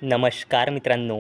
नमस्कार मित्रांनो,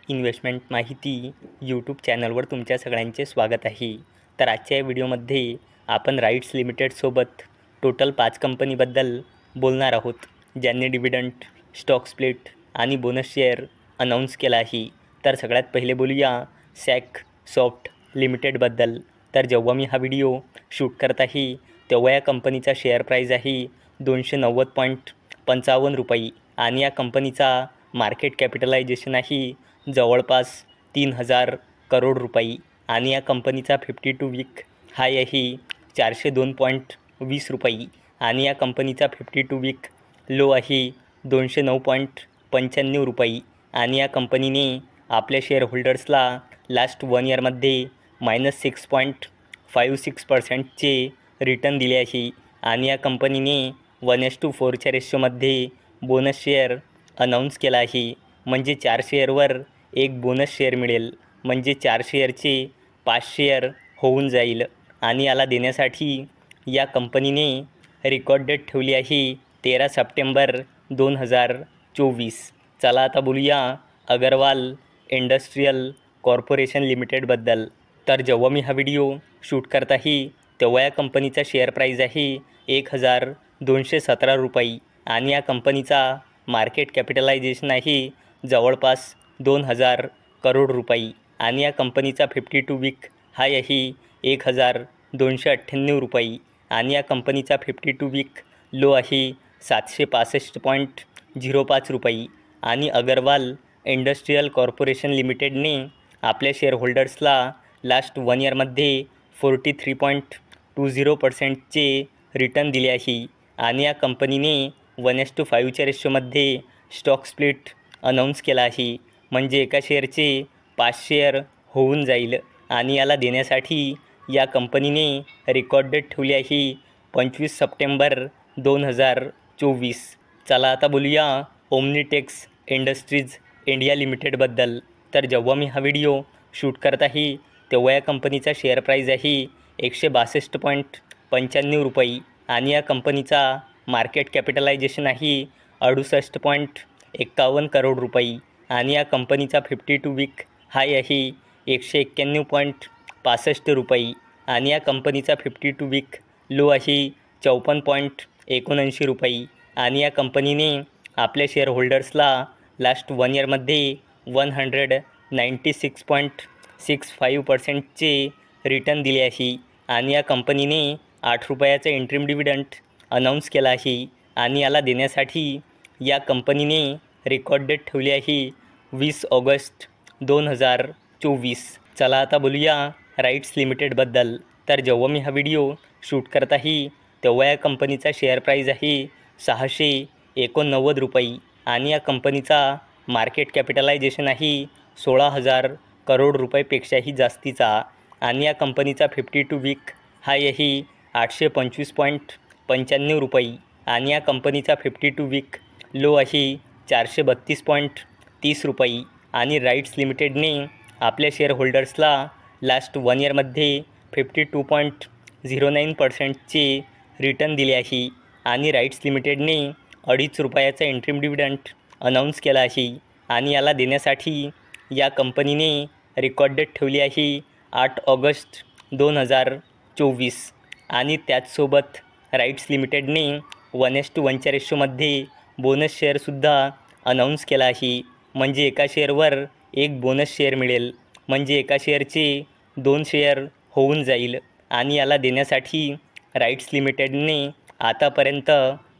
इन्व्हेस्टमेंट माहिती यूट्यूब चॅनलवर तुमच्या सगळ्यांचे स्वागत आहे. तर आजच्या या व्हिडिओमध्ये आपण राईट्स लिमिटेडसोबत टोटल 5 कंपनीबद्दल बोलणार आहोत, ज्यांनी डिव्हिडंड, स्टॉक स्प्लिट आणि बोनस शेअर अनाऊन्स केला आहे. तर सगळ्यात पहिले बोलूया सॅक सॉफ्ट लिमिटेडबद्दल. तर जेव्हा मी हा व्हिडिओ शूट करत आहे तेव्हा या कंपनीचा शेअर प्राईज आहे 290.55 रुपये आणि या कंपनीचा मार्केट कॅपिटलायझेशन आहे जवळपास 3,000 करोड रुपये आणि या कंपनीचा 52 वीक हाय आहे 402.20 रुपये आणि या कंपनीचा 52 वीक लो आहे 209.95 रुपये आणि या कंपनीने आपल्या शेअरहोल्डर्सला लास्ट 1 इयरमध्ये -6.56%चे रिटर्न दिले आहे आणि या कंपनीने 1:4च्या रेशोमध्ये बोनस शेअर अनाऊन्स केला आहे. म्हणजे 4 शेअरवर 1 बोनस शेअर मिळेल, म्हणजे 4 शेअरचे 5 शेअर होऊन जाईल आणि याला देण्यासाठी या कंपनीने रेकॉर्ड डेट ठेवली आहे 13 सप्टेंबर 2024. चला आता बोलूया अगरवाल इंडस्ट्रियल कॉर्पोरेशन लिमिटेडबद्दल. तर जेव्हा मी हा व्हिडिओ शूट करत आहे तेव्हा या कंपनीचा शेअर प्राईज आहे 1,217 रुपये आणि या कंपनीचा मार्केट कॅपिटलायझेशन आहे जवळपास 2,000 करोड रुपये आणि या कंपनीचा 52 वीक हाय आहे 1,298 रुपये आणि या कंपनीचा 52 वीक लो आहे 765.05 रुपये आणि अगरवाल इंडस्ट्रियल कॉर्पोरेशन लिमिटेडने आपल्या शेअरहोल्डर्सला लास्ट 1 इयरमध्ये 43.20%चे रिटर्न दिले आहे आणि या कंपनीने 1:5च्या रेशोमध्ये स्टॉक स्प्लिट अनाऊन्स केला आहे. म्हणजे एका शेअरचे 5 शेअर होऊन जाईल आणि याला देण्यासाठी या कंपनीने रेकॉर्ड डेट ठेवली आहे 25 सप्टेंबर 2024. चला आता बोलूया ओमनीटेक्स इंडस्ट्रीज इंडिया लिमिटेडबद्दल. तर जेव्हा मी हा व्हिडिओ शूट करत आहे तेव्हा या कंपनीचा शेअर प्राईज आहे 162.95 रुपये आणि या कंपनीचा मार्केट कॅपिटलायझेशन आहे 68.51 करोड रुपये आणि या कंपनीचा 52 वीक हाय आहे 191.65 रुपये आणि या कंपनीचा 52 वीक लो आहे 54.79 रुपये आणि या कंपनीने आपल्या शेअरहोल्डर्सला लास्ट 1 इयरमध्ये 196.65%चे रिटर्न दिले आहे आणि या कंपनीने 8 रुपयाचा इंट्रीम डिव्हिडंड अनाऊन्स केला आहे आणि याला देण्यासाठी या कंपनीने रेकॉर्ड डेट ठेवली आहे 20 ऑगस्ट 2024. चला आता बोलूया राईट्स लिमिटेडबद्दल. तर जेव्हा मी हा व्हिडिओ शूट करत आहे तेव्हा या कंपनीचा शेअर प्राईज आहे 689 रुपये आणि या कंपनीचा मार्केट कॅपिटलायझेशन आहे 16,000 करोड रुपयेपेक्षाही जास्तीचा आणि या कंपनीचा 52 वीक हाय आहे 825.95 रुपये आणि या कंपनीचा 52 वीक लो आहे 432.30 रुपये आणि राईट्स लिमिटेडने आपल्या शेअरहोल्डर्सला लास्ट 1 इयरमध्ये 52.09%चे रिटर्न दिले आहे आणि राईट्स लिमिटेडने 2.5 रुपयाचा इंट्रीम डिव्हिडंड अनाऊन्स केला आहे आणि याला देण्यासाठी या कंपनीने रेकॉर्ड डेट ठेवली आहे 8 ऑगस्ट 2024 आणि त्याचसोबत राईट्स लिमिटेडने 1:1च्या रेशोमध्ये बोनस शेअरसुद्धा अनाऊन्स केला आहे. म्हणजे एका शेअरवर 1 बोनस शेअर मिळेल, म्हणजे एका शेअरचे 2 शेअर होऊन जाईल आणि याला देण्यासाठी राईट्स लिमिटेडने आतापर्यंत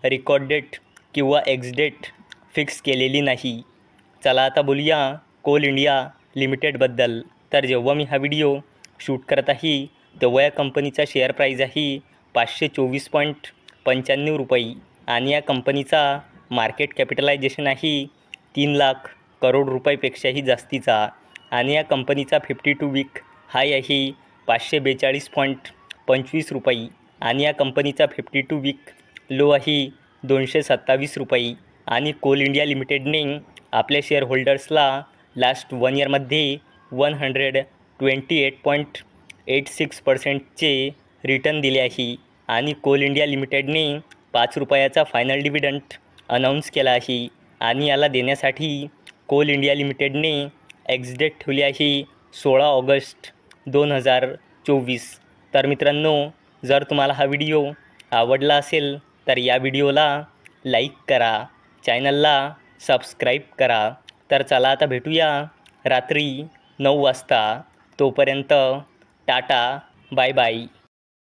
रेकॉर्ड डेट किंवा एक्स डेट फिक्स केलेली नाही. चला आता बोलूया कोल इंडिया लिमिटेडबद्दल. तर जेव्हा मी हा व्हिडिओ शूट करत आहे तेव्हा या कंपनीचा शेअर प्राईज आहे 524.95 रुपये आणि या कंपनीचा मार्केट कॅपिटलायझेशन आहे 3 लाख करोड रुपयेपेक्षाही जास्तीचा आणि या कंपनीचा 52 वीक हाय आहे 542.25 रुपये आणि या कंपनीचा 52 वीक लो आहे 227 रुपये आणि कोल इंडिया लिमिटेडने आपल्या शेअरहोल्डर्सला लास्ट 1 इयरमध्ये 128.86%चे रिटर्न दिले आहे आणि कोल इंडिया लिमिटेडने 5 रुपयाचा फायनल डिव्हिडंड अनाऊन्स केला आहे आणि याला देण्यासाठी कोल इंडिया लिमिटेडने एक्सडेट ठेवली आहे 16 ऑगस्ट 2024. तर मित्रांनो, जर तुम्हाला हा व्हिडिओ आवडला असेल तर या व्हिडिओला लाईक करा, चॅनलला सबस्क्राईब करा. तर चला आता भेटूया रात्री 9 वाजता. तोपर्यंत टाटा, बाय बाय.